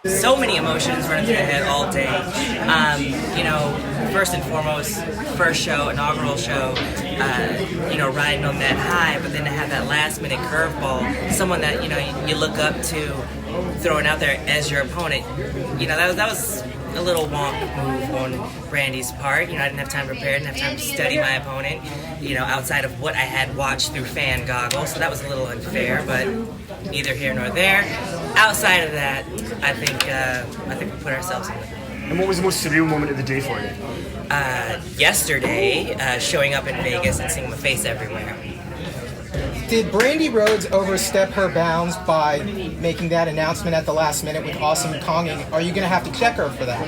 So many emotions running through my head all day. First and foremost, first show, inaugural show, riding on that high, but then to have that last minute curveball, someone that, you look up to throwing out there as your opponent, that was a little wonk move on Brandy's part. I didn't have time to prepare, didn't have time to study my opponent, outside of what I had watched through fan goggles, so that was a little unfair, but neither here nor there. Outside of that, I think we put ourselves in it. And what was the most surreal moment of the day for you? Yesterday, showing up in Vegas and seeing my face everywhere. Did Brandy Rhodes overstep her bounds by making that announcement at the last minute with Awesome Konging? Are you going to have to check her for that?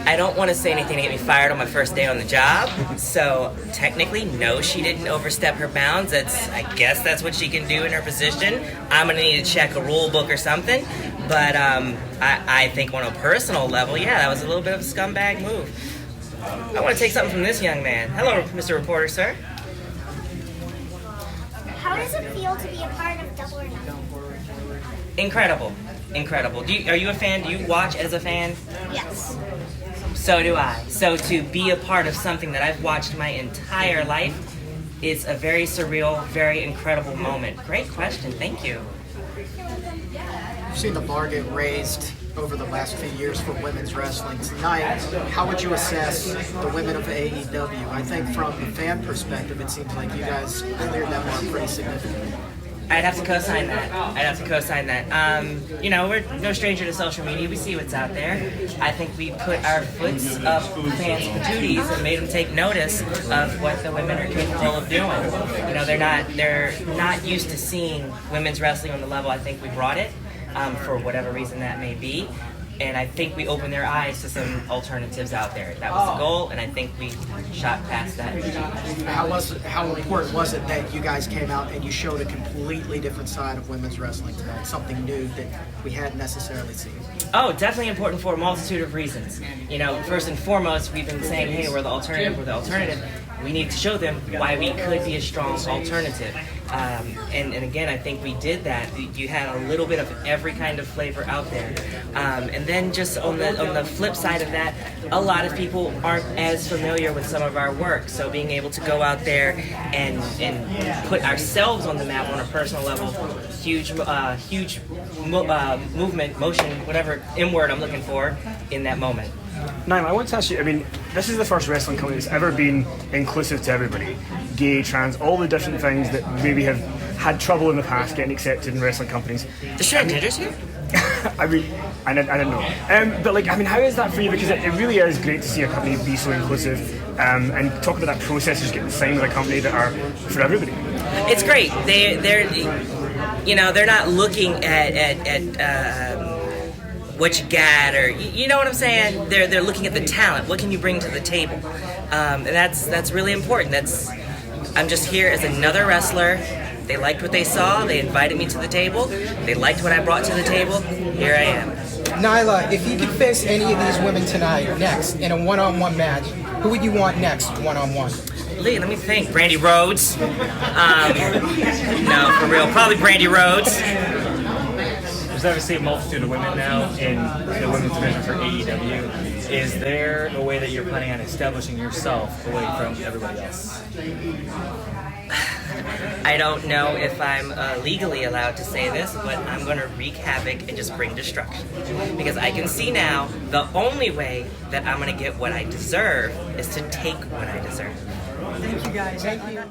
I don't want to say anything to get me fired on my first day on the job, so technically, no, she didn't overstep her bounds. I guess that's what she can do in her position. I'm going to need to check a rule book or something, but I think on a personal level, yeah, that was a little bit of a scumbag move. I want to take something from this young man. Hello, Mr. Reporter, sir. How does it feel to be a part of Double or Nothing? Incredible. Are you a fan? Do you watch as a fan? Yes. So do I. So to be a part of something that I've watched my entire life is a very surreal, very incredible moment. Great question. Thank you. You've seen the bar get raised over the last few years for women's wrestling. Tonight, how would you assess the women of AEW? I think from the fan perspective, it seems like you guys cleared that bar pretty significantly. I'd have to co-sign that. We're no stranger to social media. We see what's out there. I think we put our foots up fans' patooties and made them take notice of what the women are capable of doing. They're not used to seeing women's wrestling on the level I think we brought it, for whatever reason that may be. And I think we opened their eyes to some alternatives out there. That was the goal, and I think we shot past that. How important was it that you guys came out and you showed a completely different side of women's wrestling tonight, something new that we hadn't necessarily seen? Oh, definitely important for a multitude of reasons. First and foremost, we've been saying, hey, we're the alternative. We need to show them why we could be a strong alternative. And again, I think we did that. You had a little bit of every kind of flavor out there. And then just on the flip side of that, a lot of people aren't as familiar with some of our work. So being able to go out there and put ourselves on the map on a personal level, huge movement, motion, whatever M word I'm looking for in that moment. Nyla, I want to ask you, this is the first wrestling company that's ever been inclusive to everybody. Gay, trans, all the different things that maybe have had trouble in the past getting accepted in wrestling companies. Is transgenders here? I don't know. But how is that for you? Because it really is great to see a company be so inclusive and talk about that process of just getting signed with a company that are for everybody. It's great. They're not looking at what you got, or you know what I'm saying. They're looking at the talent. What can you bring to the table? And that's really important. I'm just here as another wrestler. They liked what they saw. They invited me to the table. They liked what I brought to the table. Here I am. Nyla, if you could face any of these women tonight next in a one-on-one match, who would you want next one-on-one? Let me think. Brandy Rhodes. No, for real. Probably Brandy Rhodes. There's obviously a multitude of women now in the women's division for AEW. Is there a way that you're planning on establishing yourself away from everybody else? I don't know if I'm legally allowed to say this, but I'm going to wreak havoc and just bring destruction. Because I can see now the only way that I'm going to get what I deserve is to take what I deserve. Thank you, guys. Thank you.